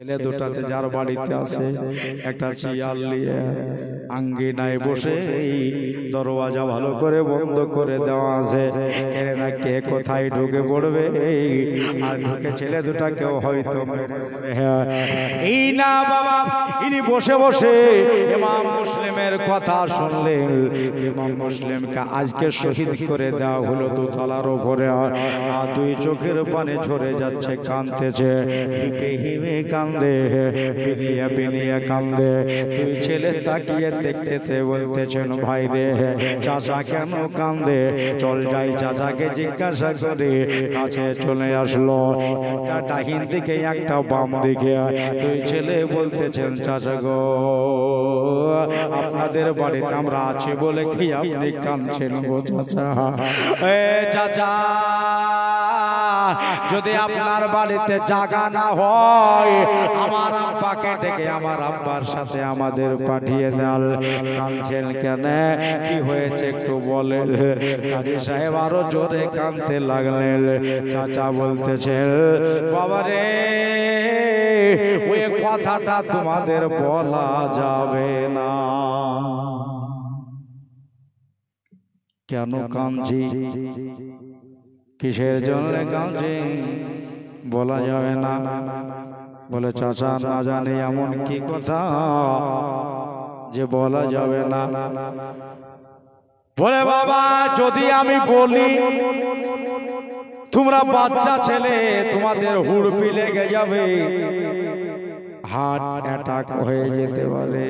ছেলে দুটাতে যার বাড়িতে আছে একটা চেয়ার নিয়ে আঙ্গিনায় বসে দরওয়াজা ভালো করে বন্ধ করে দেওয়া আছে। কেননা কে কোথায় ঢুকে পড়বে আর ঢুকে ছেলে দুটাকেও হয়তো এই না বাবা। ইনি বসে বসে ইমাম মুসলিমের কথা শুনলেন। ইমাম মুসলিমকে আজকে শহীদ করে দেওয়া হলো দোতলার উপরে, আর দুই চোখের পানি ঝরে যাচ্ছে, কাঁদতেছে, হিপে হিপে কান্দে, বিনিয়ে বিনিয়ে কান্দে। দুই ছেলে তাকিয়ে দেখতেছে, বলতেছেন ভাই রে চাচা কেন কান্দে? চল যাই চাচাকে জিজ্ঞাসা করে। কাছে চলে আসলো, একটা ডাহিন দিকে একটা বাম দিকে। দুই ছেলে বলতেছেন চাচা গো আপনাদের বাড়িতে আমরা আছি বলে কি আপনি কাঁদছেন গো চাচা? এ চাচা যদি আপনার বাড়িতে জায়গা না হয় আমার আব্বাকে ডেকে আমার আব্বার সাথে আমাদের পাঠিয়ে দেন। কাঁদছেন কেন? কি হয়েছে একটু বলেন। কাজী সাহেব আরো জোরে কাঁদতে লাগলেন। চাচা বলতেছেন বাবারে ওই কথাটা তোমাদের বলা যাবে না। কেন কাঁদছি, কিসের জন্য কাঁদছি বলা যাবে না। বলে চাচা না জানি এমন কি কথা যে বলা যাবে না? বলে বাবা যদি আমি বলি তোমরা বাচ্চা ছেলে তোমাদের হুড়পি লেগে যাবে, হার্ট অ্যাটাক হয়ে যেতে পারে।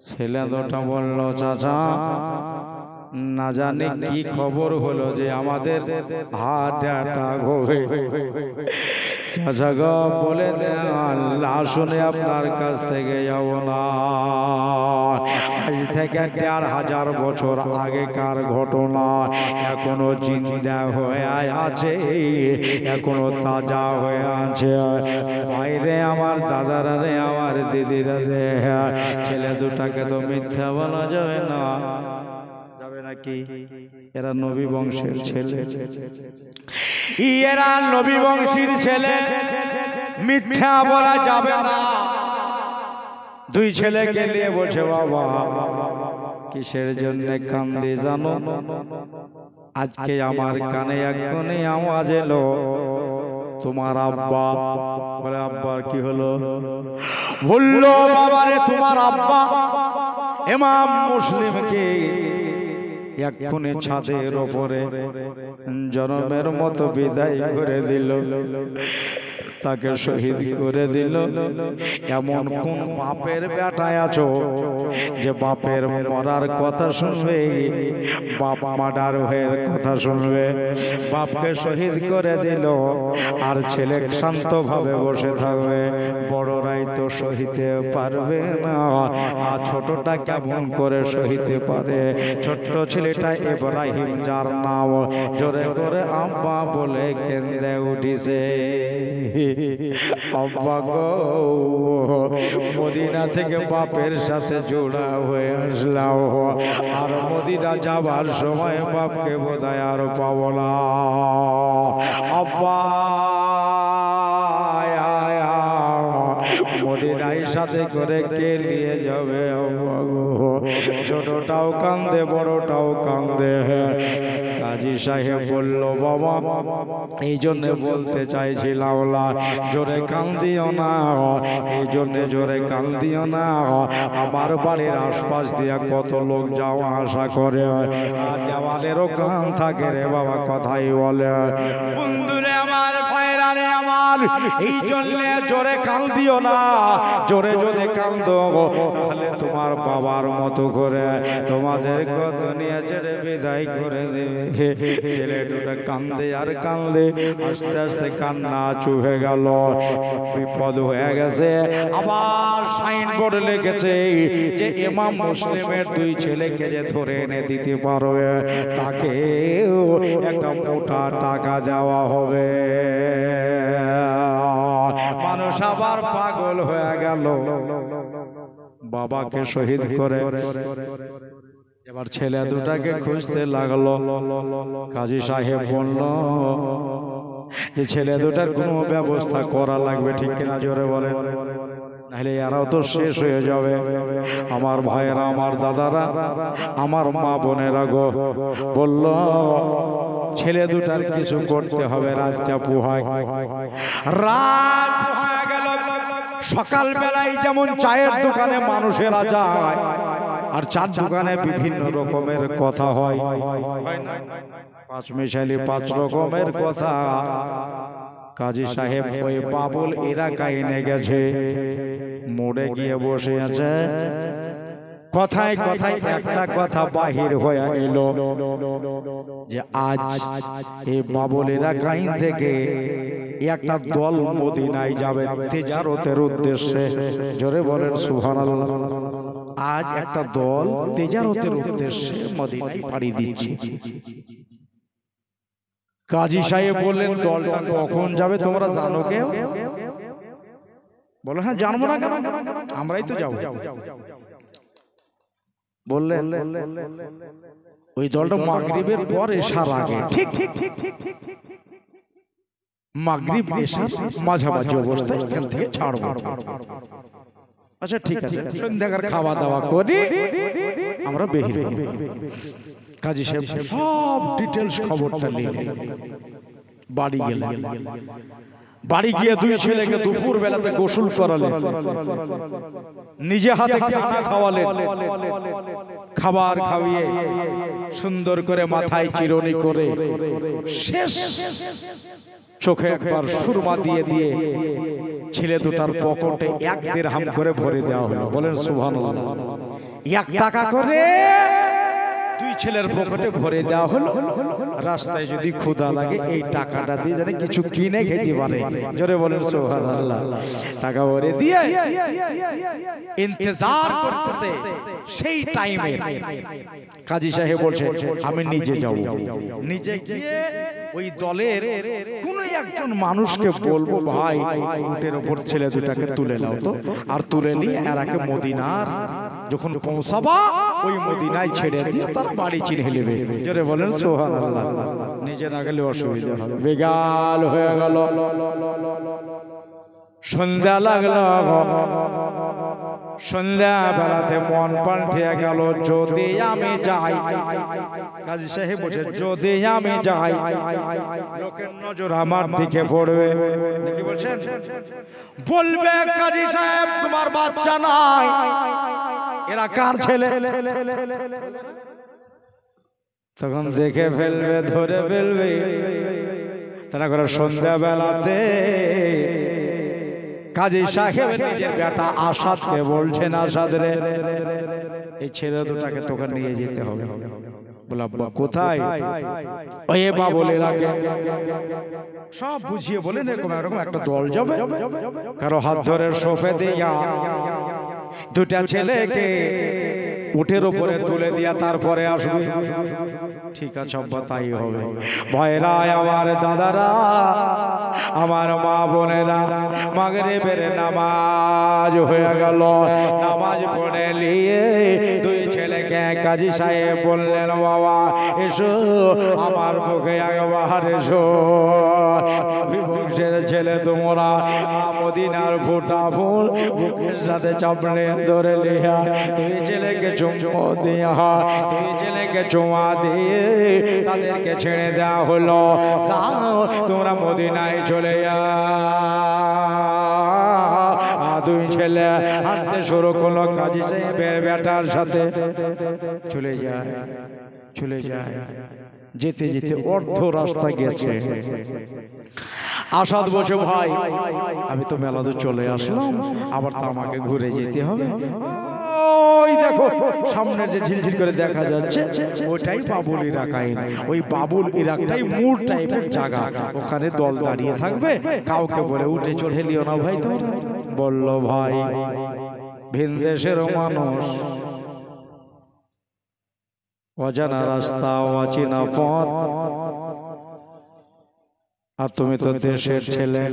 ছেলে দুটো বলল চাচা না জানি কি খবর হলো যে আমাদের হার্ট অ্যাটাক হবে। চাচা গো বলে দেন আল্লাহ শুনে আপনার কাছ থেকে যাব না। আজ থেকে ১,৫০০ বছর আগেকার ঘটনা এখনো জিন্দা হয়ে আছে, এখনো তাজা হয়ে আছে। বাইরে আমার দাদারা রে আমার দিদিরা রে, ছেলে দুটাকে তো মিথ্যা বলা যাবে না। যাবে নাকি? এরা নবী বংশের ছেলে, এরা নবী বংশীর ছেলে, মিথ্যা বলা যাবে না। দুই ছেলেকে নিয়ে বলছে বাবা কিসের জন্য কান্দে জানো? আজকে আমার কানে এখনই আওয়াজ এলো তোমার আব্বা। বলে আব্বার কি হলো? বললো বাবারে তোমার আব্বা ইমাম মুসলিমকে এক্ষুনি ছাদের ওপরে জনমের মতো বিদায় করে দিল, তাকে শহীদ করে দিল। এমন কোন বাপের বেটায় আছো যে বাপের মরার কথা শুনবে, বাপ মার্ডার হয়ে কথা শুনবে? বাপকে শহীদ করে দিল আর ছেলে শান্তভাবে বসে থাকবে। বড়রাই তো সহিতে পারবে না, আর ছোটটা কেমন করে সহিতে পারে? ছোট্ট ছেলেটা ইব্রাহিম যার নাম, জোরে করে আব্বা বলে কেঁদে উঠিছে। আব্বা গো মদিনা থেকে বাপের সাথে জোড়া হয়ে আসলাম, আর মদিনা যাবার সময় বাপকে বোধহয় আর পাবো না। আব্বা মদিনায় সাথে করে কে নিয়ে যাবে? ছোটটাও কান্দে বড়টাও কান্দে। কাজী সাহেব বলল বাবা এই জন্য বলতে চাইছিলাম জোরে কান্দিও না, এই জন্য জোরে কান্দিও না। আমার বাড়ির আশপাশ দিয়া কত লোক যাওয়া আসা করে, দেওয়ালেরও কান থাকে রে বাবা, কথাই বলে। বন্ধুরে আমার ভাইরা রে আমার, এই জন্য জোরে কান্দিও না। জোরে যদি কান্দো তাহলে তোমার বাবার মতো করে তোমাদের কত নিয়ে ছেড়ে বিদায় করে দেবে। ছেলে দুটো কান্দে আর কান্দে, আস্তে আস্তে কান্না চুপে গেল। বিপদ হয়ে গেছে। আবার সাইনবোর্ড লিখেছে যে ইমাম মুসলিমের দুই ছেলেকে যে ধরে এনে দিতে পারবে তাকে একটা মোটা টাকা দেওয়া হবে। মানুষ আবার পাগল হয়ে গেল, বাবাকে শহীদ করে এবার ছেলে দুটাকে খুঁজতে লাগলো। কাজী সাহেব বলল যে ছেলে দুটার কোনো ব্যবস্থা করা লাগবে, ঠিক কিনা জোরে বলেন, নাহলে এরাও তো শেষ হয়ে যাবে। আমার ভাইয়েরা, আমার দাদারা, আমার মা বোনেরা গো, বলল ছেলে দুটার কিছু করতে হবে। রাতটা পোহায়, রাত পোহায় গেল। সকাল বেলায় যেমন চায়ের দোকানে মানুষেরা যায় আর চার দোকানে বিভিন্ন রকমের কথা হয়, পাঁচ মিশালি পাঁচ রকমের কথা। কাজী সাহেব ওই বাবুল এরা কাইনে গেছে, মোড়ে গিয়ে বসে আছে। কথায় কথায় একটা কথা বাহির হয়ে এলো যে আজ এই বাবুলেরা কাইন থেকে একটা দল মদিনায় যাবে তিজারতের উদ্দেশ্যে। জোরে বলেন সুবহানাল্লাহ। আজ একটা দল তিজারতের উদ্দেশ্যে মদিনায় পাড়ি দিচ্ছে। কাজী সাহেব বললেন দলটা কখন যাবে তোমরা জানো কেউ? বলে হ্যাঁ জানবো না কেন, আমরাই তো যাবো। বললেন ওই দলটা মাগরিবের পর এশার আগে, ঠিক মাগরিব এশার মাঝামাঝি অবস্থায় এখান থেকে ছাড়বো। আচ্ছা ঠিক আছে, সন্ধ্যাকার খাওয়া দাওয়া করি আমরা বের হব। কাজী সাহেব সব ডিটেলস খবরটা নিলেন, বাড়ি গেলেন। বাড়ি গিয়ে দুই ছেলেকে দুপুর বেলাতে গোসল করালেন, নিজে হাতে খানা খাওয়ালেন। খাবার খাওয়িয়ে সুন্দর করে মাথায় চিরুনি করে শেষ চোখে একবার সুরমা দিয়ে দিয়ে ছেলে দুটার পকেটে 1 দিরহাম করে ভরে দেওয়া হলো। বলেন সুবহানাল্লাহ। 1 টাকা করে দুই ছেলের পকেটে ভরে দেওয়া হলো। রাস্তায় যদি ক্ষুধা লাগে এই টাকাটা দিয়ে যেন কিছু কিনে খেতে পারে। জোরে বলেন সুবহানাল্লাহ। টাকা ভরে দিয়ে ইন্তজার করতেছে সেই টাইমে। কাজী সাহেব বলছে আমি নিজে যাব, নিজে গিয়ে ওই দলের কোন একজন মানুষকে বলবো ভাই উটের উপর ছেলে দুটাকে তুলে নাও তো, আর তুলে নিয়ে এরাকে মদিনার যখন পৌঁছাবা ওই মদিনায় ছেড়ে দিয়ে তারা বাড়ি চিনে নেবে। জোরে বলেন সুবহানাল্লাহ। নিজে না গেলে অসুবিধা হবে। বেগাল হয়ে গেল, সন্ধ্যা লাগলো। সন্ধ্যা বেলাতে মন পাল্টে গেল, যদি আমি যাই। কাজী সাহেব বলছে যদি আমি যাই লোকের নজর আমার দিকে পড়বে। কি বলছেন? বলবে কাজী সাহেব তোমার বাচ্চা নাই, এরা কার ছেলে? তখন দেখে ফেলবে, ধরে ফেলবে। তারা করে সন্ধ্যা বেলাতে কাজী সাহেব নিজের বেটা আসাদকে বলছেন আসাদ রে এই ছেলে দুটাকে তোকে নিয়ে যেতে হবে। বলে আব্বা কোথায়? ওই বাবুলের আগে সব বুঝিয়ে বলেন এরকম এরকম একটা দল যাবে, কারো হাত ধরে সোফে দিয়া দুটা ছেলেকে উটের উপরে তুলে দিয়া তারপরে আসবে। ঠিক আছে আব্বা তাই হবে। ভাইরা আমার, দাদারা আমার, মা বোনেরা, মাগরিবের নামাজ হয়ে গেল। নামাজ পড়ে নিয়ে দুই ছেলেকে কাজী সাহেব বললেন বাবা এসো আমার বুকে একবার এসো। বিভংসের ছেলে তোমরা মদিনার ফোটা ফুল বুকের সাথে চাপড়ে ধরে লিয়া দুই ছেলেকে চুমো দিয়া, দুই ছেলেকে চুমা দিয়ে তাদেরকে ছেড়ে দেওয়া হলো। যাও তোমরা মদিনায় চলে যাও। দুই ছেলে হাঁটতে শুরু করলো, কাজী সাহেবের বেটার সাথে চলে যায়। চলে যায়, যেতে যেতে অর্ধ রাস্তা গেছে। আসাদ বসে ভাই আমি তো মেলাতে চলে আসলাম, আবার তো আমাকে ঘুরে যেতে হবে। ওই দেখো সামনে যে ঝিলঝিল করে দেখা যাচ্ছে ওইটাই বাবুল ইরাকাইন। ওই বাবুল ইরাকটাই মূল টাইপের জায়গা, ওখানে দল দাঁড়িয়ে থাকবে। কাউকে বলে উঠে চড়ে লিও না ভাই তোমরা। বলল ভাই ভিন দেশের মানুষ, অজানা রাস্তা, অচেনা পথ, আর তুমি তো দেশের ছেলে,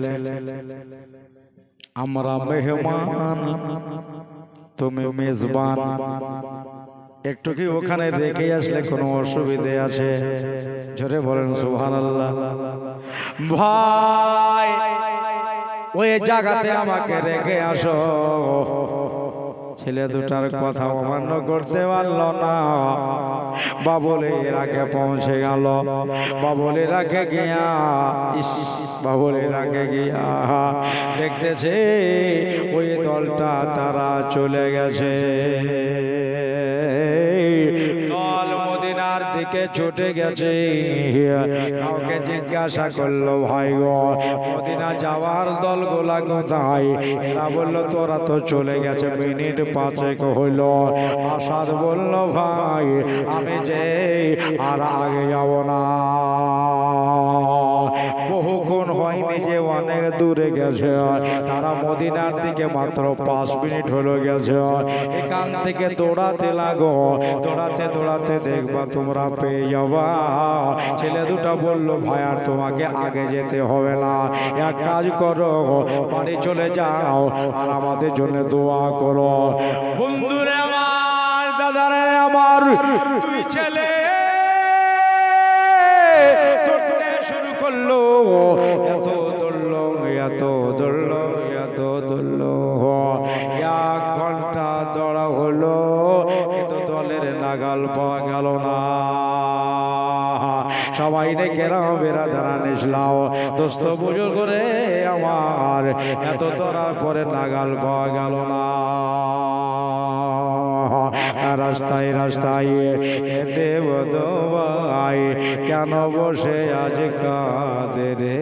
আমরা মেহমান, তুমি মেজবান। একটু কি ওখানে রেখে আসলে কোনো অসুবিধে আছে? জোরে বলেন সুবহানাল্লাহ। ভাই ওই জায়গাতে আমাকে রেখে আসো। ছেলে দুটার কথা অমান্য করতে পারল না। বাবুলের আগে পৌঁছে গেল। বাবুলের আগে গিয়া বাবুলের আগে গিয়া দেখতেছে ওই দলটা তারা চলে গেছে। দল মদিনার দিকে ছুটে গেছে। কাউকে জিজ্ঞাসা করলো, ভাই গো মদিনা যাওয়ার দলগুলা কোথায়? এরা বললো তোরা তো চলে গেছে, মিনিট 5 হইল। আসাদ বলল, ভাই আমি যে আর আগে যাব না, বহুক্ষণ হয়নি যে অনেক দূরে গেছে। তারা মদিনার দিকে মাত্র 5 মিনিট হলো গেছে। এখান থেকে দৌড়াতে লাগো, দৌড়াতে দৌড়াতে দেখবা তোমরা পেয়ে যাবা। ছেলে দুটা বলল, ভাই আর তোমাকে আগে যেতে হবে না, এক কাজ করো বাড়ি চলে যাও আর আমাদের জন্য দোয়া করো। বন্ধুরে আমার, দাদারে আমার, দুই ছেলে দৌড়তে শুরু করলো। এত দৌড়লো, এত দৌড়লো, এত দৌড়লো, 1 ঘন্টা দৌড়া হলো, কিন্তু দলের নাগাল পাওয়া গেল না। সবাই ডেকে বেড়াদারা নিসলাও, দোস্ত বুজুর্গ রে আমার, এত দৌড়ার পরে নাগাল পাওয়া গেল না। রাস্তায় রাস্তায় এতে ভাই কেন বসে আজ কাঁদে রে,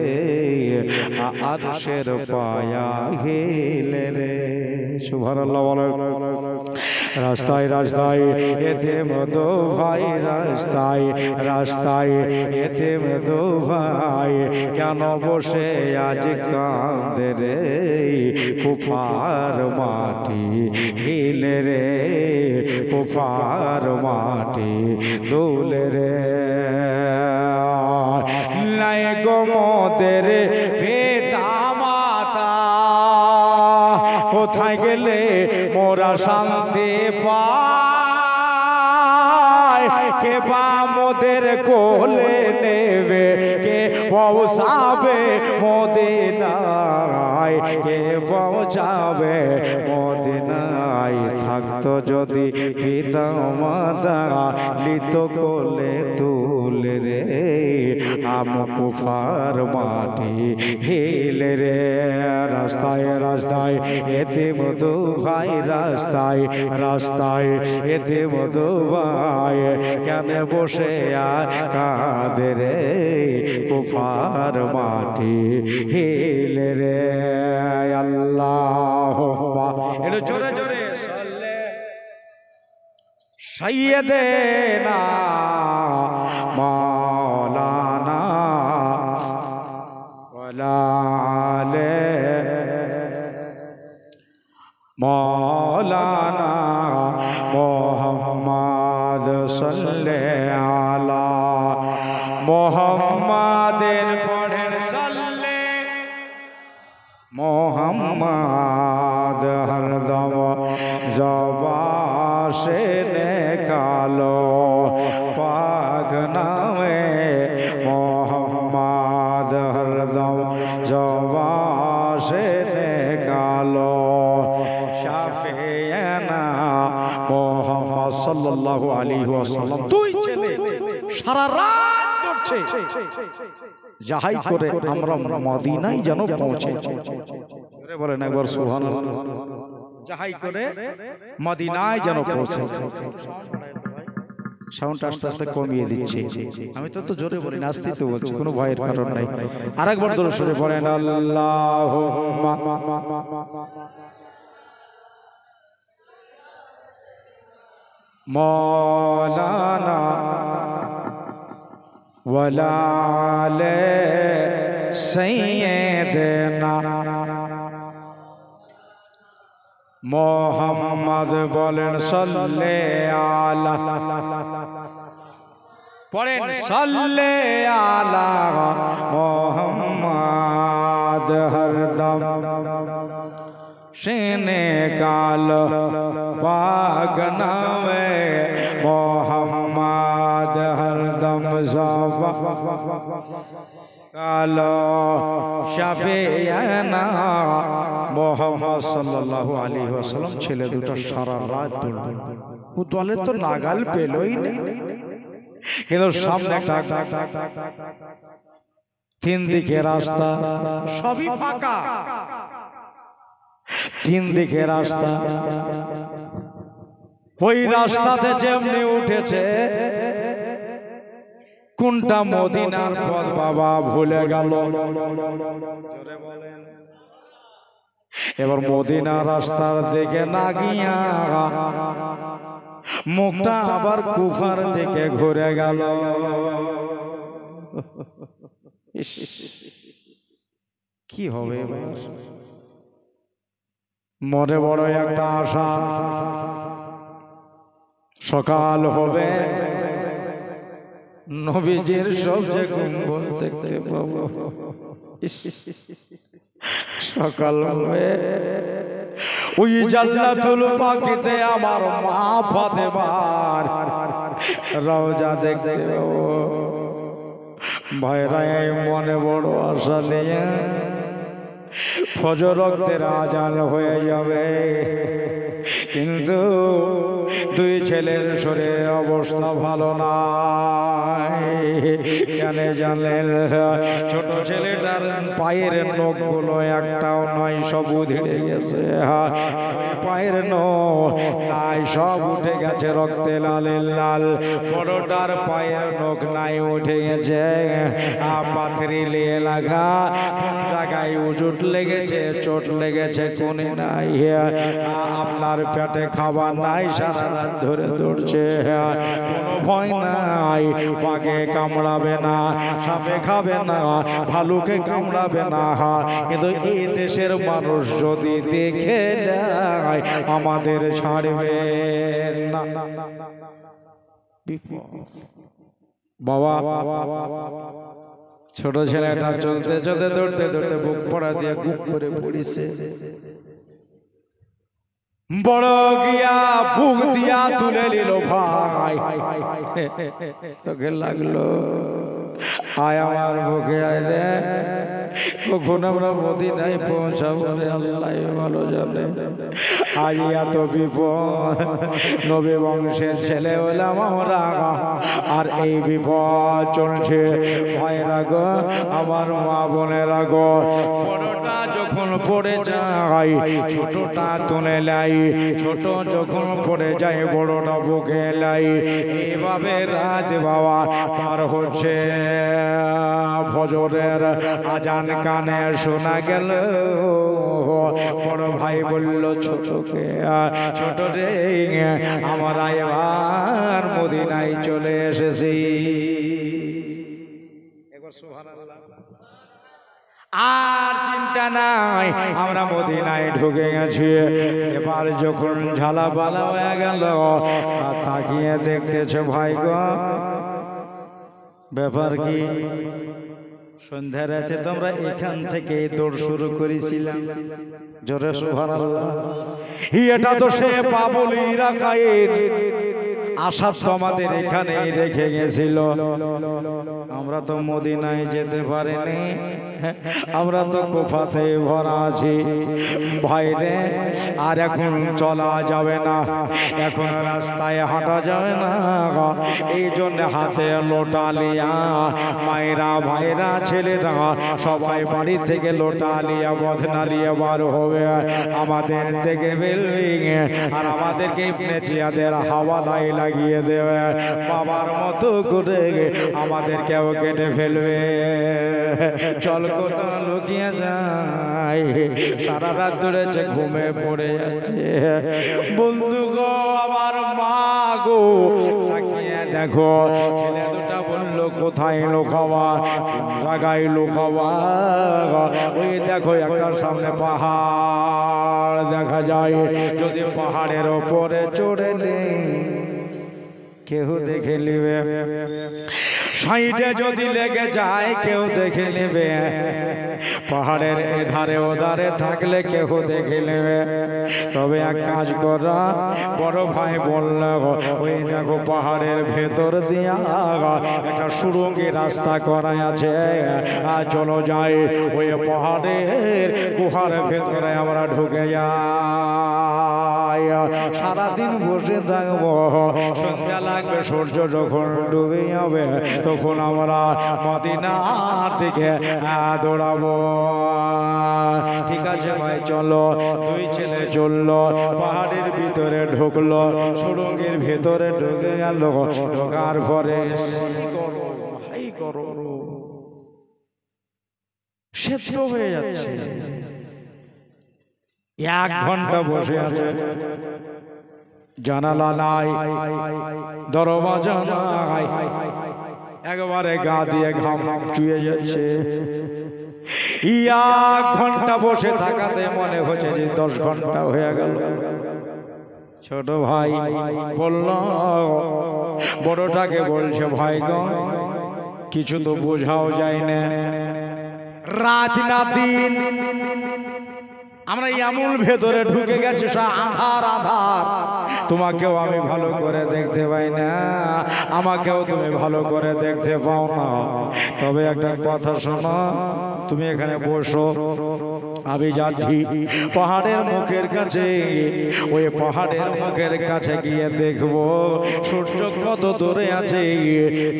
আরশের পায়া হিলে রে। সুবহানাল্লাহ বলেন। রাস্তায় রাস্তায় এতে মধু ভাই, রাস্তায় রাস্তায় এতে মধু ভাই কেন বসে আজ কাঁদে রে, কুফার মাটি হিলে রে, কুফার মাটি দুলে রে। নাই গো মোদের পিতা মাতা, কোথায় গেলে মোরা শান্তি পাই? কে বা মোদের কোলে নেবে, কে পৌঁছাবে মদিনায়, কে পৌঁছাবে মদিনায়? থাকতো যদি পিতা মাতা, লিত কোলে তুলে রে, আম কুফার মাটি হিলে রে। রাস্তায় রাস্তায় এতে মধু ভাই, রাস্তায় রাস্তায় এতে মধু ভাই কেন বসে আর কাঁদে রে, কুফার মাটি হিলে রে। আল্লাহুম্মা, এলো জোরে জোরে সাইয়্যিদেনা মাওলানা ওয়ালা আলে মৌলানা মোহাম্মদ সাল্লাল্লাহু আলা মোহাম্মদের পড়েন সাল্লে, মোহাম্মদ হরদম জবান से निकालो पाक नामे मोहम्मद हरदम ज़बान से निकालो शाफियाना मोहम्मद सल्लल्लाहु अलैहि वसल्लम। দুই ছেলে সারা রাত দৌড়ছে, যাহাই করে আমরা মদিনায় যেন পৌঁছে। বলেন একবার সুবহানাল্লাহ। যাহাই করে মদিনায় যেন পৌঁছে। সাউন্ডটা আস্তে আস্তে কমিয়ে দিচ্ছি, আমি তো জোরে বলি না, আস্তে তো বলছি, কোনো ভয়ের কারণ নাই। আরেকবার দরুদ শরীফ পড়েন, আল্লাহুম্মা মৌলানা ওয়ালা আলে সাইয়্যিদিনা মোহাম্মদ বলেন সাল্লে আলা, পড়েন সাল্লে আলা মোহাম্মদ হরদম সেনে কাল পাক নামে মোহাম্মদ হরদম ज़बान আলো শাফিয়ানা মুহাম্মদ সাল্লাল্লাহু আলাইহি ওয়াসাল্লাম ছেলে দুটো সারা রাত দৌড় ও দলে তো নাগাল পেলই না কিন্তু সামনে একটা তিন দিকে রাস্তা সবই ফাঁকা তিন দিকে রাস্তা ওই রাস্তাতে যেমনি উঠেছে কোনটা মদিনার পথ বাবা ভুলে গেল এবার মদিনা রাস্তার দিকে না গিয়া মুখটা আবার কুফার দিকে ঘুরে গেল কি হবে মনে বড় একটা আশা সকাল হবে নবীজির সবচেয়ে গুম্বল দেখতে পাবো সকাল হবে ওই জান্নাতুল পাকিতে আমার মা ফাতেমার রওজা দেখতে পাবো ভাইরা মনে বড় আশা নিয়ে ফজর ওয়াক্তের আজান হয়ে যাবে কিন্তু দুই ছেলের শরীরের অবস্থা ভালো নাই কেন জানেন ছোট ছেলেটার পায়ের নখগুলো একটাও নয় সব উধড়ে গেছে পায়ের নখ নাই সব উঠে গেছে রক্তে লাল লাল বড়টার পায়ের নখ নাই উঠে গেছে পাথরিলে লাগা কোন জায়গায় উজুট লেগেছে চোট লেগেছে কোনে নাই আপনার পেটে খাবার নাই সারা রাত ধরে দৌড়ছে কোনো ভয় নাই বাঘে কামড়াবে না সাপে খাবে না ভালুকে কামড়াবে না কিন্তু এই দেশের মানুষ যদি দেখে যায় আমাদের ছাড়বে না বাবা ছোট ছেলেটা চলতে চলতে দৌড়তে দৌড়তে বুক পড়া দিয়ে গুপ করে পড়িছে বড় গিয়া বুক দিয়া তুলে নিল ভাই তোকে লাগলো আয় আমার বুকে আয় রে কখন আমরা মদিনায় পৌঁছাবো রে আল্লাহ ভালো জানে আজ এত বিপদ নবী বংশের ছেলে হলাম আমরা আর এই বিপদ চলছে ভাইরা গো আমার মা বোনেরা গো বড়টা যখন পড়ে যায় ছোটটা তুলে লাই ছোট যখন পড়ে যায় বড়টা বুকে লাই এইভাবে রাত বাবা পার হচ্ছে ফজরের আজান কানে শোনা গেল বড় ভাই বলল ছোটকে ছোট রে আমরা এবার মদিনায় চলে এসেছি আর চিন্তা নাই আমরা মদিনায় ঢুকে গেছি এবার যখন ঝালাপালা হয়ে গেল তাকিয়ে দেখতেছে ভাই গো ব্যাপার কি সন্ধ্যা রাতে তোমরা এখান থেকে দৌড় শুরু করেছিলাম জোরে সুবহানাল্লাহ এটা তো সে পাবলি রাখায়েন আশা তো আমাদের এখানে রেখে গেছিল আমরা তো মদিনায় যেতে পারিনি আমরা তো কুফাতে ভরা আছি ভাইরে আর এখন চলা যাবে না এখন রাস্তায় হাঁটা যাবে না এই জন্য হাতে লোটা লিয়া মায়েরা ভাইরা ছেলেরা সবাই বাড়ি থেকে লোটা লিয়া বদনা লিয়া বার হবে আমাদের থেকে বিল্ডিং আর আমাদেরকে ইবনে জিয়াদের হাওয়ালাই লাগিয়ে দেবে বাবার মতো করে আমাদেরকেও কেটে ফেলবে চল কোথাও লুকিয়ে যায় সারা রাত ধরেছে ঘুমে পড়ে যাচ্ছে বন্ধু গো আমার মা গো তাকিয়ে দেখো ছেলে দুটা বললো কোথায় লুকাবা জায়গায় লুকাবা ওই দেখো একটা সামনে পাহাড় দেখা যায় যদি পাহাড়ের ওপরে চড়ে নেই কেউ দেখে নিবে সাইডে যদি লেগে যায় কেউ দেখে নেবে, পাহাড়ের এধারে ওধারে থাকলে কেউ দেখে নেবে। তবে এক কাজ করা, বড় ভাই বলল ওই দেখো পাহাড়ের ভেতর দিয়া একটা সুড়ঙ্গি রাস্তা করা আছে, আর চলো যাই ওই পাহাড়ের গুহার ভেতরে আমরা ঢুকে যাই। সারাদিন বসে থাকবো, সন্ধ্যা লাগবে, সূর্য যখন ডুবে যাবে তখন আমরা মদিনার দিকে দৌড়াবো। ঠিক আছে ভাই চলো। দুই ছেলে চললো, পাহাড়ের ভিতরে ঢুকলো, সুড়ঙ্গের ভিতরে ঢুকে গেল। ঢোকার পরে সেদ্ধ হয়ে যাচ্ছে। 1 ঘন্টা বসে আছে, জানালা নাই, দরওয়াজা নাই, একবারে গা দিয়ে ঘাম চুয়ে যাচ্ছে। 1 ঘন্টা বসে থাকাতে মনে হচ্ছে যে 10 ঘন্টা হয়ে গেল। ছোট ভাই বলল, বড়টাকে বলছে ভাই গো কিছু তো বোঝাও যায় না, রাত না দিন আমরা এমন ভেতরে ঢুকে গেছি, আধার আধার, তোমাকেও আমি ভালো করে দেখতে পাই না, আমাকেও তুমি ভালো করে দেখতে পাও না। তবে একটা কথা শোনো, তুমি এখানে বসো, আমি যাচ্ছি পাহাড়ের মুখের কাছে। ওই পাহাড়ের মুখের কাছে গিয়ে দেখবো সূর্য কত দূরে আছে।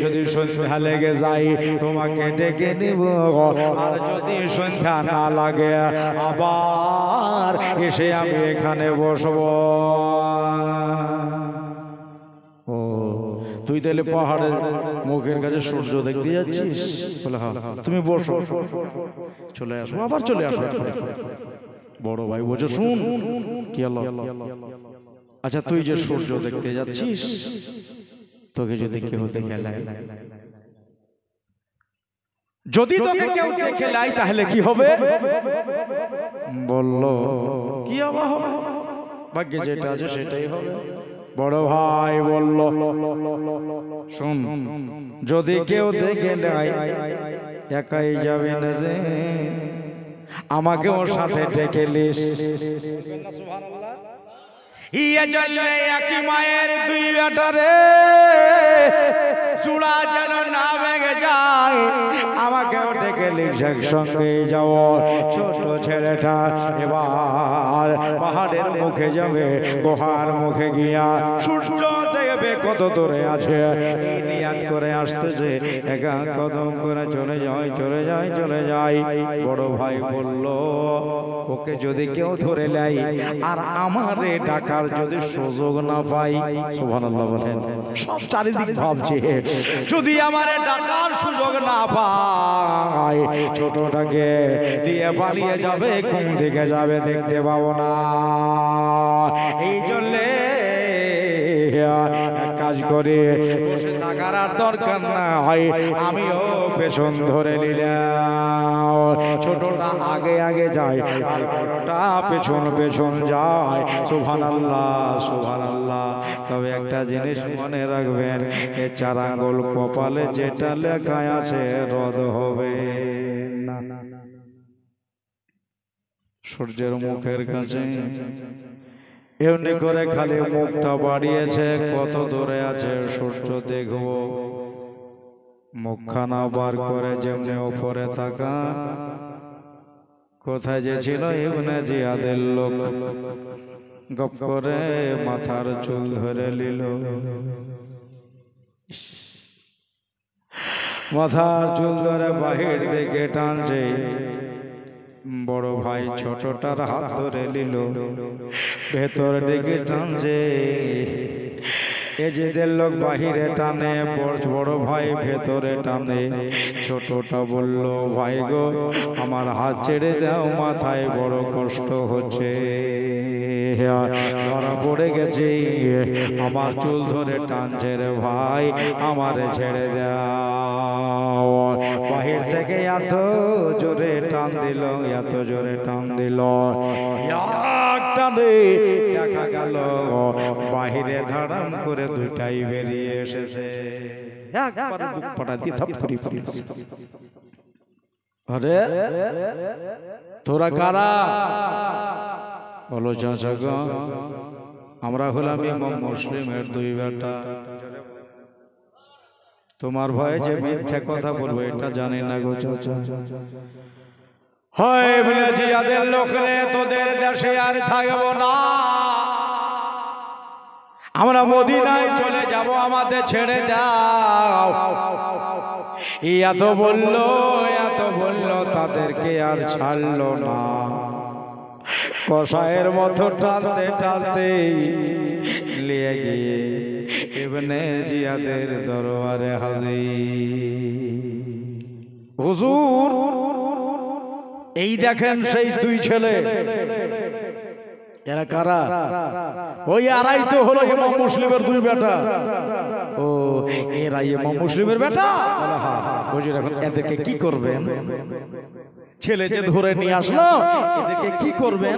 যদি সন্ধ্যা লেগে যায় তোমাকে ডেকে নিব, আর যদি সন্ধ্যা না লাগে আবার এসে আমি এখানে বসবো। ও তুই তাহলে পাহাড়ের মুখের কাছে সূর্য দেখতে যাচ্ছিস? বলে হ্যাঁ। তুমি বসো, চলে আসো, আবার চলে আসো। বড় ভাই বলছে শুন কি হলো? আচ্ছা তুই যে সূর্য দেখতে যাচ্ছিস, তোকে যদি কেউ দেখে লাই, যদি তোকে কেউ দেখে লাই তাহলে কি হবে? বললো কি হবে? ভাগ্যে যেটা আছে সেটাই হবে। বড় ভাই বলল শুন, যদি কেউ দেখে নেয় একাই যাবে না যে, আমাকে ওর সাথে ডেকে লিস। ইয়ে চললে একই মায়ের 2 বেটারে, চূড়া যেন না ভেঙে যায়, আমাকেও ডেকে লিস, একসঙ্গে যাও। ছোট ছেলেটা এবার পাহাড়ের মুখে যাবে, গুহার মুখে গিয়া সূর্য দেখবে কত দূরে আছে, এই নিয়াত করে আসতেছে, একা কদম করে চলে যায়, চলে যায়, চলে যায়। বড় ভাই বলল ওকে যদি কেউ ধরে নেয় আর আমারে ডাকার যদি সুযোগ না পাই, সুবহানাল্লাহ বলেন, সব চারিদিক ভাবছে, যদি আমারে ডাকার সুযোগ না পাই ছোটটাকে দিয়ে পালিয়ে যাবে, কোন দিকে যাবে দেখতে পাবো না। এই জন্যে কাজ করে বসে থাকার আর দরকার নাই, আমিও পেছন ধরে নিলাম। ছোটটা আগে আগে যায় আর বড়টা পেছন পেছন যায়। সুবহানাল্লাহ, সুবহানাল্লাহ। তবে একটা জিনিস মনে রাখবেন, এ 4 আঙ্গুল কপালে যেটা লেখা আছে রদ হবে না। সূর্যের মুখের কাছে এমনি করে খালি মুখটা বাড়িয়েছে, কত দূরে আছে সূর্য দেখবো। মুখখানা বার করে যেমনি উপরে থাকা, কোথায় যে ছিল ইবনে জিয়াদের লোক, গপ করে মাথার চুল ধরে নিল। মাথার চুল ধরে বাহির দিকে টানছে। বড় ভাই ছোটটার হাত ধরে নিল, ভেতর দিকে টানছে। এজেদের লোক বাহিরে টানে, বড় ভাই ভেতরে টানে। ছোটটা বলল ভাই গো আমার হাত ছেড়ে দাও, মাথায় বড় কষ্ট হচ্ছে, ধরা পড়ে গেছে, আমার চুল ধরে টানছে রে ভাই, আমারে ছেড়ে দাও। বাহির থেকে এত জোরে টান দিল, এত জোরে টান দিল, টানে দেখা গেল বাহিরে ধারাম করে 2টাই বেরিয়ে এসেছে। একবারে বুক পাটা দিয়ে থাপ করে পড়েছে। আরে তোরা কারা? বলো চাচা গো, আমরা হলাম ইমাম মুসলিমের দুই বেটা। তোমার ভয়ে যে মিথ্যা কথা বলবো এটা জানি না গো চাচা। হয় বলে জিয়াদের লোকরে তোদের দেশে আর থাকবো না, আমরা মদিনায় চলে যাব, আমাদের ছেড়ে দাও। এত বললো তাদেরকে আর ছাড়লো না। কসাইয়ের মতো টানতে টানতে নিয়ে গিয়ে ইবনে জিয়াদের দরবারে হাজির। হুজুর এই দেখেন সেই দুই ছেলে, এরা কারা? ওই আড়াই তো হলো ইমাম মুসলিমের দুই বেটা। ও এরা ইমাম মুসলিমের বেটা? হুজুর এখন এদেরকে কি করবেন? ছেলে যে ধরে নিয়ে আসলো, এদেরকে কি করবেন?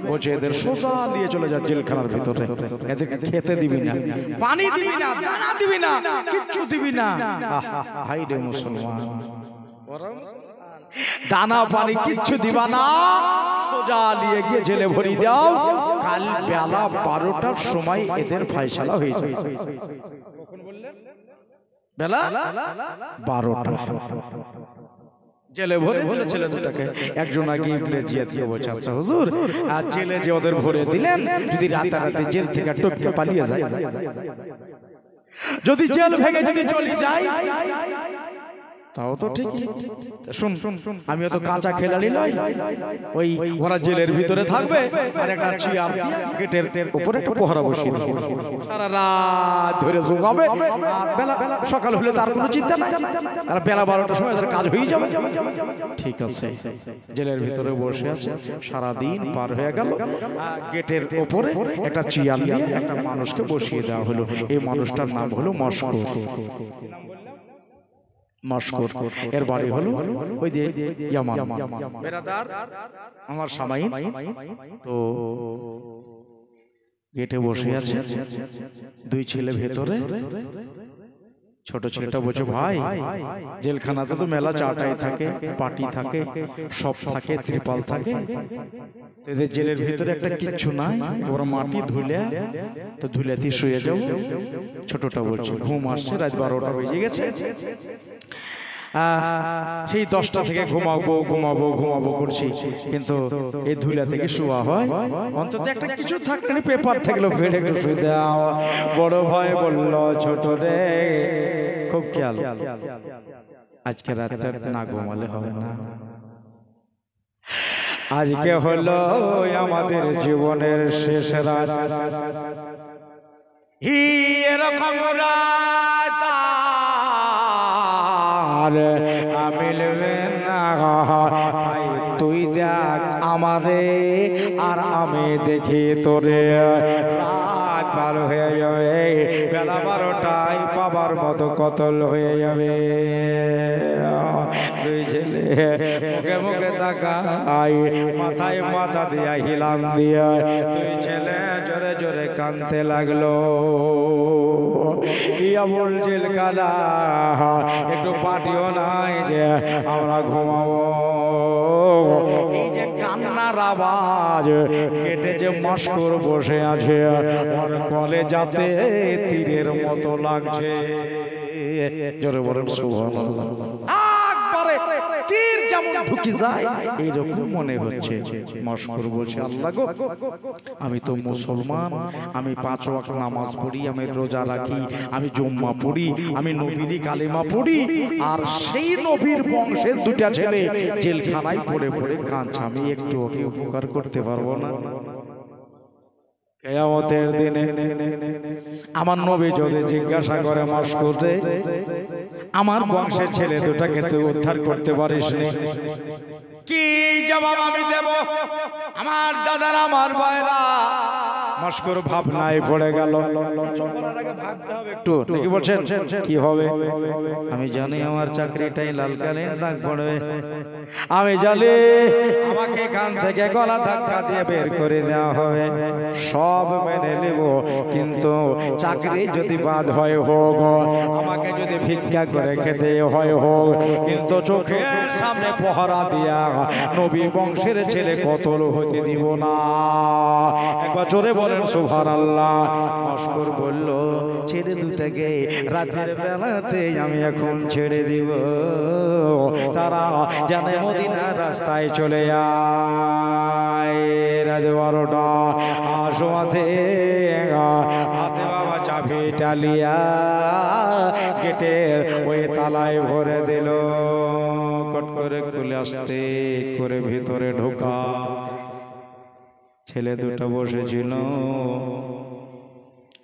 বলছে এদের সোজা নিয়ে চলে যা জেলখানার ভিতরে। এদেরকে খেতে দিবি না, পানি দিবি না, দানা দিবি না, কিচ্ছু দিবি না। হাই রে মুসলমান, দানা পানি কিচ্ছু দিবা না, সোজা নিয়ে গিয়ে জেলে ভরি দাও। কাল বেলা 12টার সময় এদের ফয়সালা হয়েছে। বেলা 12টা জেলে ভরে দিল ছেলে দুটাকে। একজন আগে ইবনে জিয়াদকে বলছে, আচ্ছা হুজুর, আর জেলে যে ওদের ভরে দিলেন, যদি রাতারাতি জেল থেকে টপকে পালিয়ে যায়, যদি জেল ভেঙে যদি চলে যায় তাও তো ঠিকই। শুন, আমিও তো কাঁচা খেলাড়ি নই। ওই ওরা জেলের ভিতরে থাকবে আর একটা চেয়ার দিয়ে গেটের উপরে একটা পহরা বসিয়ে দেব, সারা রাত ধরে জোগাবে। বেলা সকাল হলে তার কোনো চিন্তা নাই, আর বেলা 12টার সময় তার কাজ হয়ে যাবে। ঠিক আছে, জেলের ভিতরে বসে আছে, সারা দিন পার হয়ে গেল। গেটের উপরে একটা চেয়ার দিয়ে একটা মানুষকে বসিয়ে দেওয়া হলো। এই মানুষটার নাম হলো মশকুর। এর বাড়ি হলো ওই যে ইয়ামান। বেরাদার আমার সামাইন তো গেটে বসে আছে, দুই ছেলে ভেতরে। ছোট ছেলেটা বলছে, ভাই জেলখানাতে তো মেলা চাটাই থাকে, পাটি থাকে, সব থাকে, ত্রিপাল থাকে, এদের জেলের ভিতরে একটা কিচ্ছু নাই, ওরা মাটি ধুলে তো ধুলেতে শুয়ে যাও। ছোটটা বলছে ঘুম আসছে, রাত 12টা বেজে গেছে, সেই 10টা থেকে ঘুমাবো করছি, কিন্তু এই ধুলা থেকে শোয়া হয়, অন্তত একটা কিছু থাকলে পেপার থাকলো ফেলে একটু শুয়ে দেওয়া। বড় ভয় বলল, ছোট রে খুব খেয়াল, আজকে রাতে না ঘুমালে হবে না। আজকে হলো আমাদের জীবনের শেষ রাত, এরকম রাত আর মিলবে না। তুই দেখ আমারে আর আমি দেখি তোরে, রাত পার হয়ে যাবে, বেলা 12টায় বাবার মতো কতল হয়ে যাবে। দুই ছেলে মুখে মুখে তাকাই, মাথায় মাথা দিয়া হিলাম দিয়া, দুই ছেলে জোরে জোরে কাঁদতে লাগলো। ইয়া বল জেলখানা একটু পাটিও নাই যে আমরা ঘুমাবো। এই যে কান্নার আওয়াজ, কেটে যে মশকুর বসে আছে, ওর কলে যাতে তীরের মতো লাগছে। জোরে বলেন সুবহানাল্লাহ। তীর যেমন ঢুকে যায় এইরকম মনে হচ্ছে। মশকুর বলছে, আল্লাহ গো, আমি তো মুসলমান, আমি 5 ওয়াক্ত নামাজ পড়ি, আমি রোজা রাখি, আমি জুম্মা পড়ি, আমি নবীর কালেমা পড়ি, আর সেই নবীর বংশের দুটা ছেলে জেলখানায় পড়ে পড়ে কাঁদছে, আমি একটু ওকে উপকার করতে পারবো না? কিয়ামতের দিনে আমার নবী যদি জিজ্ঞাসা করে, মশকুর রে, আমার বংশের ছেলে দুটাকে তুই উদ্ধার করতে পারিস নি, কি জবাব আমি দেব? আমার দাদারা, আমার ভাইরা মস্কর ভাবনায় পড়ে গেল। একটু কি বলছেন কি হবে? আমি জানি আমার চাকরিটাই লাল কালির দাগ পড়বে, আমি জানি আমাকে এখান থেকে গলা ধাক্কা দিয়ে বের করে দেওয়া হবে, সব মেনে নেব, কিন্তু চাকরি যদি বাদ হয় হোক, আমাকে যদি ভিক্ষা করে খেতে হয় হোক, কিন্তু চোখের সামনে পহরা দিয়া নবী বংশের ছেলে কতল হতে দিব না। একবার জোরে বলেন সুবহানাল্লাহ। মস্কর বলল, ছেড়ে দুটাকে রাতের বেলাতে আমি এখন ছেড়ে দিব, তারা জানে মদিনার রাস্তায় চলে যায়। রাত 12টা আসমাতে হাতে বাবা চাবি টালিয়া গেটের ওই তালায় ভরে দিল, কট করে খুলে আসতে করে ভিতরে ঢোকা। ছেলে দুটো বসেছিল,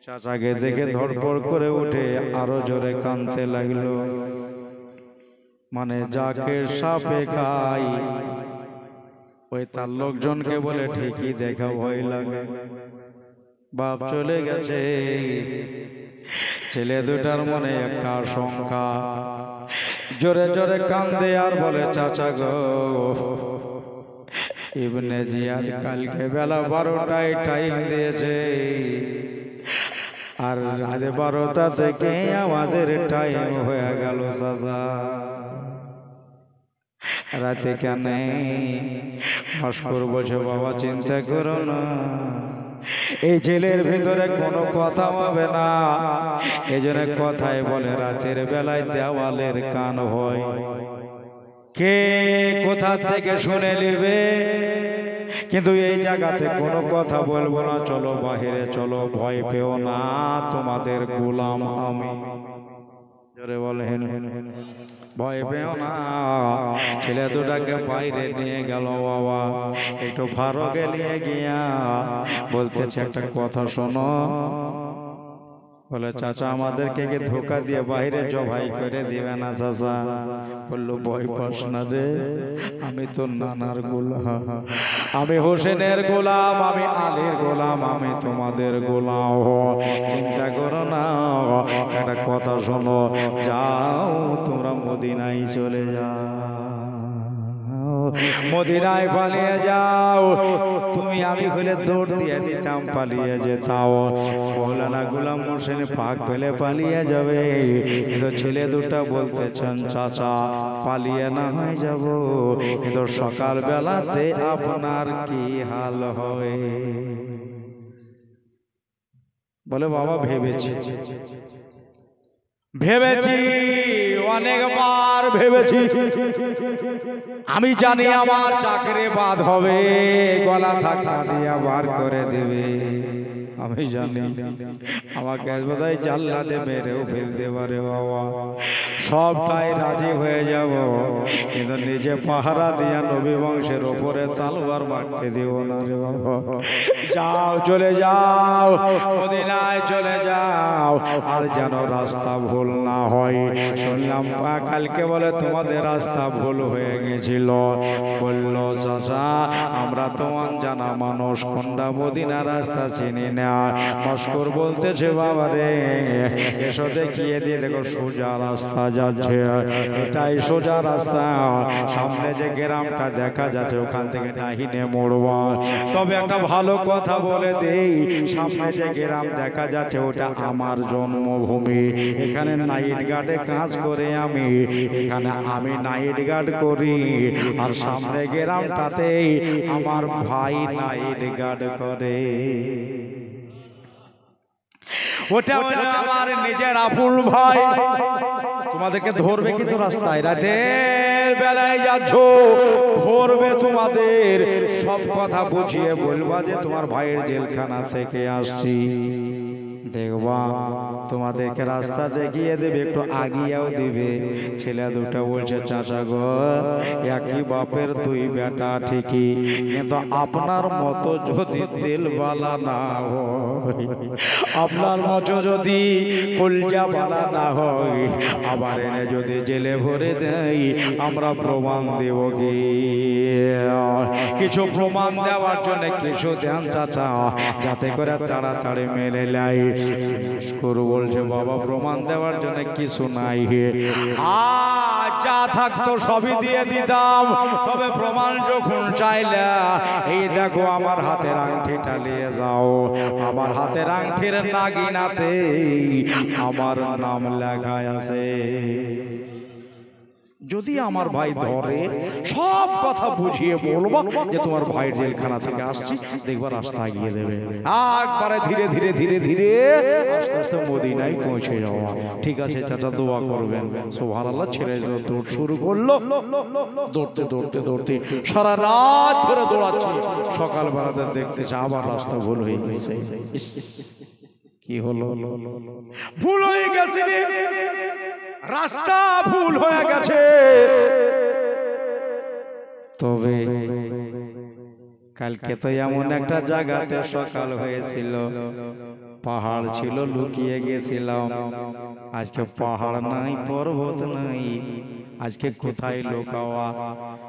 চাচাকে দেখে ধড়পড় করে উঠে আরো জোরে কাঁদতে লাগলো, মানে যাকে সাপে খাই ওই তার লোকজনকে বলে ঠিকই দেখা ভয় লাগে, বাপ চলে গেছে। ছেলে দুটার মনে একটা আশঙ্কা, জোরে জোরে কান্দে আর বলে, চাচা গো, ইবনে জিয়াদ কালকে বেলা 12টায় টাইম দিয়েছে, আর রাত 12টা থেকে আমাদের টাইম হয়ে গেল চাচা, রাতে কেন? মস্কর বলছে, বাবা চিন্তা করো না, এই জেলের ভিতরে কোনো কথা হবে না, এই জন্য কথায় বলে রাতের বেলায় দেওয়ালের কান হয়, কে কোথা থেকে শুনে নেবে, কিন্তু এই জায়গাতে কোনো কথা বলবো না, চলো বাহিরে চলো, ভয় পেও না, তোমাদের গোলাম আমি। জোরে বলেন, ভয় পেও না। ছেলে দুটাকে বাইরে নিয়ে গেল বাবা, একটু ফারুকে নিয়ে গিয়া বলতেছে, একটা কথা শোনো। বলে, চাচা আমাদেরকে কি ধোকা দিয়ে বাইরে জবাই করে দিবে না চাচা? বললো, ভয় পাস না রে, আমি তো নানার গোলাম, আমি হোসেনের গোলাম, আমি আলীর গোলাম, আমি তোমাদের গোলাম, চিন্তা করো না। একটা কথা শোনো, যাও তোমরা মদিনায় চলে যাও, মদিনায় পালিয়ে যাও। তুমি আমি হলে দৌড় দিয়ে দিতাম, পালিয়ে যেতাও, মৌলানা গোলাম হোসেন পাক পেলে পালিয়ে যাবে, কিন্তু ছেলে দুটা বলতেছেন, চাচা পালিয়ে না হয় যাব, কিন্তু সকাল বেলাতে আপনার কি হাল হবে? বলে, বাবা ভেবেছি ভেবেছি অনেকবার ভেবেছি, আমি জানি আমার চাকরি বাদ হবে, গলা ধাক্কা দিয়া বার করে দেবে, আমি জানি আমাকে বোধহয় জাল্লাদে মেরেও ফেলতে পারে, বাবা সবটাই রাজি হয়ে যাব, কিন্তু নিজে পাহারা দিয়া নবী বংশের ওপরে তলোয়ার মারতে দেব না রে বাবা। যাও, চলে যাও, মদিনায় চলে যাও, আর যেন রাস্তা ভুল না হয়। শুনলাম কালকে বলে তোমাদের রাস্তা ভুল হয়ে গেছিল। বলল, চাচা আমরা তো অনজানা মানুষ, কোনটা মদিনা রাস্তা চিনি না। মস্কর বলতেছে, বাবা রে এসো দেখিয়ে দিয়ে দেখো, সোজা রাস্তা যাচ্ছে, এটাই সোজা রাস্তা, সামনে যে গ্রামটা দেখা যাচ্ছে ওখান থেকে ডাহিনে মোড়বা। তবে একটা ভালো কথা বলে দেই, সামনে যে গ্রাম দেখা যাচ্ছে ওটা আমার জন্মভূমি, এখানে নাইট গার্ডে কাজ করে আমি, এখানে আমি নাইট গার্ড করি, আর সামনে গ্রামটাতে আমার ভাই নাইট গার্ড করে। ওটা হলো আমার নিজের আপন ভাই। তোমাদেরকে ধরবে কিন্তু রাস্তায়, রাতের বেলায় যাচ্ছ, ধরবে তোমাদের, সব কথা বুঝিয়ে বলবা যে তোমার ভাইয়ের জেলখানা থেকে আসছি। দেখবা তোমাদেরকে রাস্তা দেখিয়ে দেবে, একটু আগিয়েও দিবে। ছেলে দুটো বলছে চাচা গো একই বাপের দুই বেটা ঠিকই, কিন্তু আপনার মতো যদি তেলবালা না হয়, আপনার মতো যদি কলজা বালা না হয়, আবার এনে যদি জেলে ভরে দেয় আমরা প্রমাণ দেব কি? কিছু প্রমাণ দেওয়ার জন্য কিছু দেন চাচা, যাতে করে তাড়াতাড়ি মেনে নেয়। মুস্কুর বলছে বাবা প্রমাণ দেওয়ার জন্য কিছু নাই, যা থাকতো সবই দিয়ে দিতাম, তবে প্রমাণ যখন চাইলে এই দেখো আমার হাতের আংটিটা নিয়ে যাও। আমার হাতের আংটির নাগিনাতে আমার নাম লেখা আছে। যদি আমার ভাই ধরে সব কথা বুঝিয়ে বলবো যে তোমার ভাইয়ের জেলখানা থেকে আসছি, দেখবার রাস্তা এগিয়ে দেবে। একবারে ধীরে ধীরে ধীরে ধীরে আস্তে আস্তে মদিনায় পৌঁছে যাওয়া। ঠিক আছে চাচা দোয়া করবেন। সুবহানাল্লাহ। ছেলে দৌড় শুরু করলো, দৌড়তে দৌড়তে দৌড়তে সারা রাত ধরে দৌড়াচ্ছে। সকালবেলাতে দেখতেছে আবার রাস্তা ভুল হয়ে গেছে। কি হলো? ভুল হয়ে গেছে রে, রাস্তা ভুল হয়ে গেছে। তবে কালকে তো এমন একটা জায়গাতে সকাল হয়েছিল, পাহাড় ছিল, লুকিয়ে গেছিলাম। আজকে পাহাড় নাই, পর্বত নাই, আজকে কোথায় লুকাওয়া?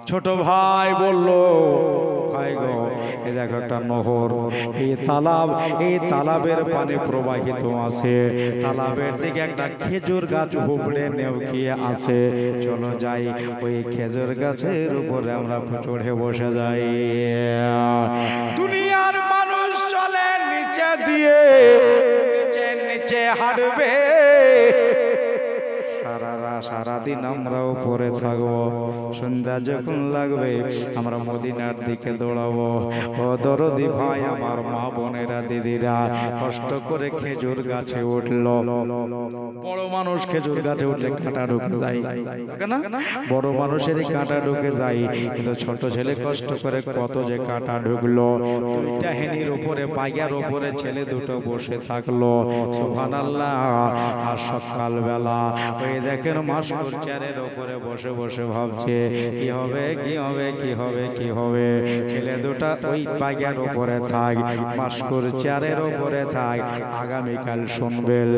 ছোট ভাই বলল ভাই গো এই দেখো একটা নহর, এই তালাবের পানি প্রবাহিত আছে, তালাবের দিকে একটা খেজুর গাছ উপড়ে নেউকিয়ে আছে। চলো যাই, ওই খেজুর গাছের উপরে আমরা চড়ে বসে যাই। দুনিয়ার মানুষ চলে নিচে দিয়ে, নিচে নিচে হাঁটবে, সারাদিন আমরা উপরে থাকবো। সন্ধ্যা যখন লাগবে আমরা মদিনার দিকে দৌড়াবো। ও দরদি ভাই আমার, মা বোনেরা, দিদিরা কষ্ট করে খেজুর গাছে উঠলো। বড় মানুষ খেজুর গাছে উঠলে কাঁটা ঢুকে যায় না, বড় মানুষেরই কাঁটা ঢুকে যায়, কিন্তু ছোট ছেলে কষ্ট করে কত যে কাঁটা ঢুকলো। দুইটা হেনির উপরে, পাইয়ার উপরে ছেলে দুটো বসে থাকলো। সুবহানাল্লাহ। আর সকালবেলা ওই দেখেন মাস্কুর চেয়ারের উপরে বসে বসে ভাবছে কি হবে কি হবে কি হবে কি হবে। ছেলে দুটা ওই পাইয়ার উপরে থাক, মাস্কুর চেয়ারের উপরে থাক, আগামীকাল শুনবেন